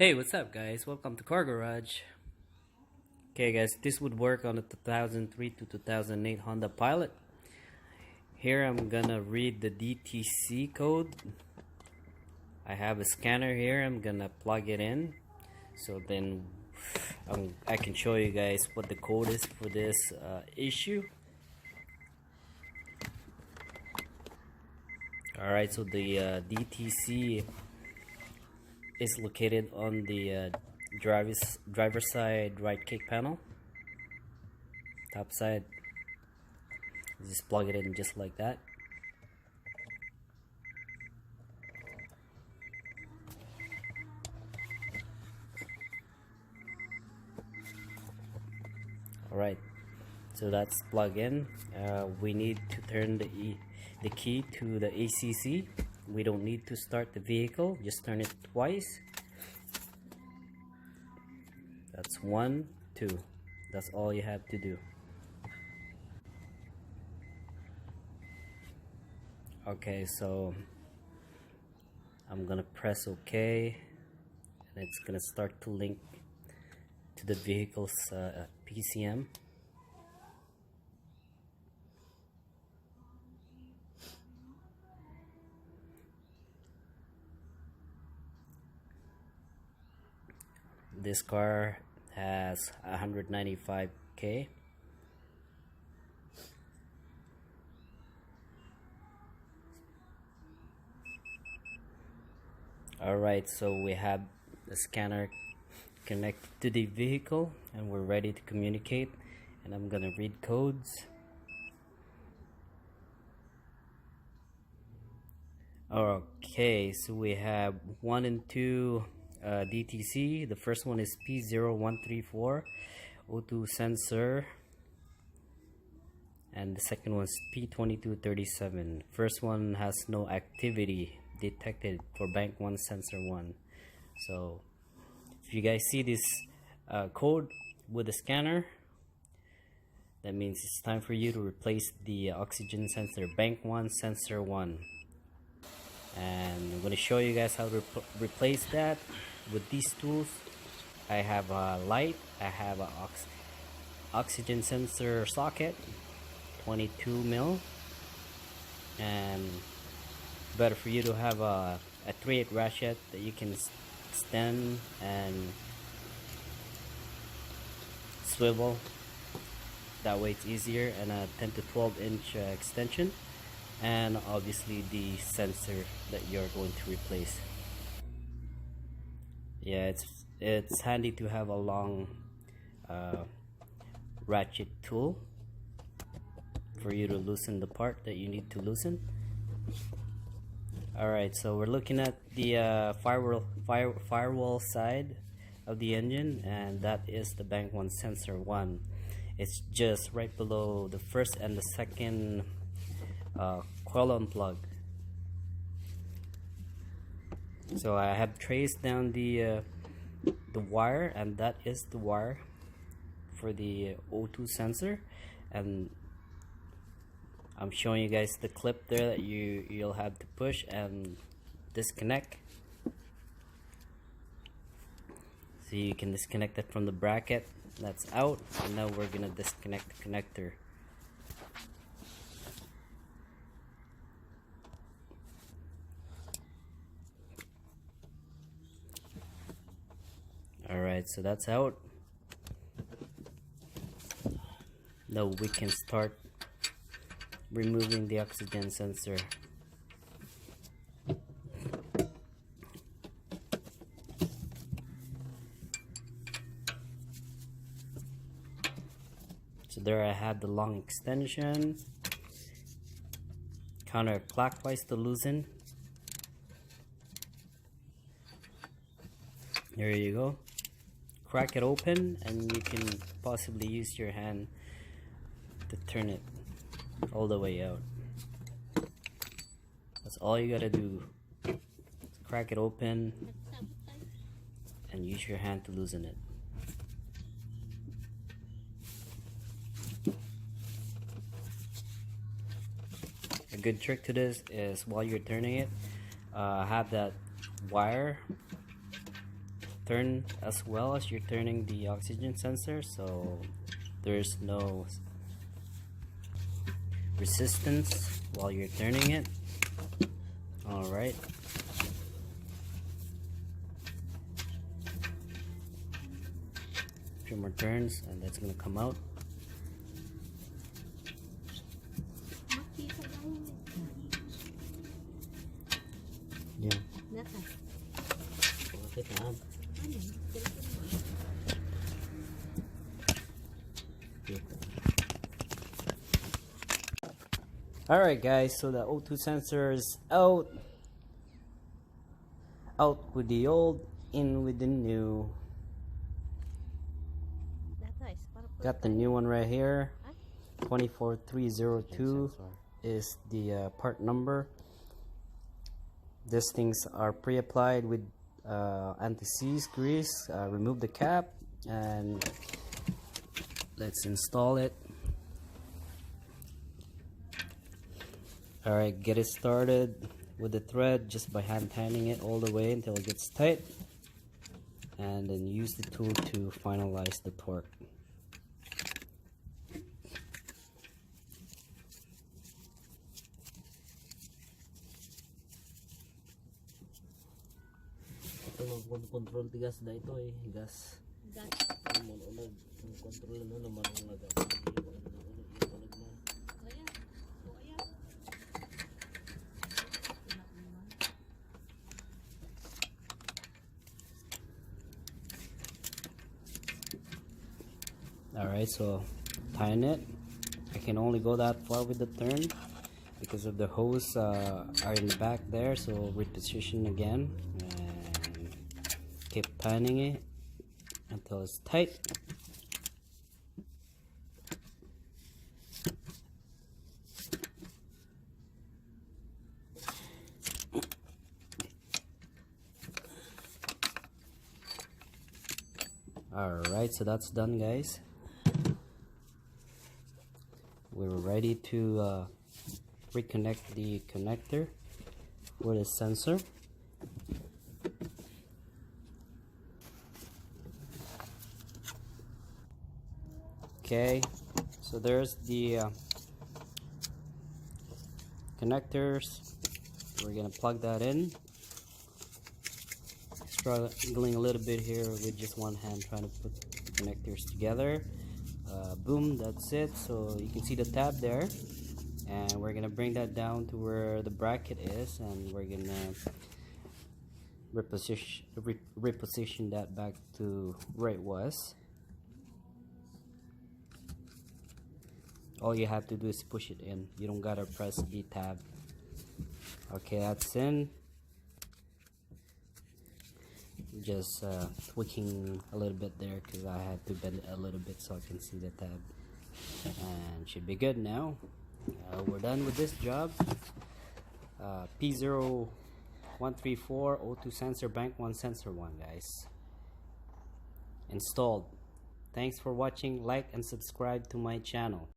Hey, what's up guys? Welcome to Car Garage. Okay guys, this would work on a 2003 to 2008 Honda Pilot. Here I'm gonna read the DTC code. I have a scanner here, I'm gonna plug it in. So then I can show you guys what the code is for this issue. Alright, so the DTC is located on the driver side right kick panel, top side. Just plug it in just like that. Alright, so that's plug in. We need to turn the key to the ACC. We don't need to start the vehicle, just turn it twice. That's 1, 2. That's all you have to do. Okay, so I'm gonna press OK, and it's gonna start to link to the vehicle's PCM. This car has 195k. Alright, so we have the scanner connected to the vehicle and we're ready to communicate, and I'm gonna read codes. Okay, so we have 1 and 2 DTC. The first one is P0134 O2 sensor, and the second one is P2237. First one has no activity detected for bank 1 sensor 1. So if you guys see this code with the scanner, that means it's time for you to replace the oxygen sensor bank 1 sensor 1. And I'm going to show you guys how to replace that with these tools. I have a light, I have a oxygen sensor socket, 22 mil, and better for you to have a 3/8 ratchet that you can extend and swivel. That way it's easier, and a 10 to 12 inch extension, and obviously the sensor that you're going to replace. Yeah, it's handy to have a long ratchet tool for you to loosen the part that you need to loosen. Alright, so we're looking at the firewall side of the engine, and that is the bank 1 sensor 1. It's just right below the first and the second coil on plug. So I have traced down the wire, and that is the wire for the O2 sensor, and I'm showing you guys the clip there that you'll have to push and disconnect. So you can disconnect it from the bracket that's out, and now we're gonna disconnect the connector. Alright, so that's out. Now we can start removing the oxygen sensor. So there I have the long extension, counterclockwise to loosen. There you go. Crack it open, and you can possibly use your hand to turn it all the way out. That's all you gotta do. Just crack it open and use your hand to loosen it. A good trick to this is while you're turning it, have that wire turn as well as you're turning the oxygen sensor, so there's no resistance while you're turning it. Alright. Few more turns and that's gonna come out. Yeah. Alright guys, so the O2 sensor is out with the old, in with the new. Got the new one right here. 24302 is the part number. These things are pre-applied with anti-seize grease. Remove the cap and let's install it. Alright, get it started with the thread just by hand tightening it all the way until it gets tight, and then use the tool to finalize the torque. Control tigas na ito eh, gas. Control na naman ang Alright, so tighten it. I can only go that far with the turn because of the hose are in the back there, so reposition again and keep tightening it until it's tight. Alright, so that's done guys. We're ready to reconnect the connector for the sensor. Okay, so there's the connectors. We're gonna plug that in. Struggling a little bit here with just one hand trying to put the connectors together. Boom, that's it. So you can see the tab there, and we're gonna bring that down to where the bracket is, and we're gonna reposition that back to where it was. All you have to do is push it in. You don't gotta press the tab. Okay, that's in. Just tweaking a little bit there because I had to bend it a little bit so I can see the tab, and should be good now. We're done with this job. P0134 O2 sensor, bank 1 sensor 1 guys, installed. Thanks for watching. Like and subscribe to my channel.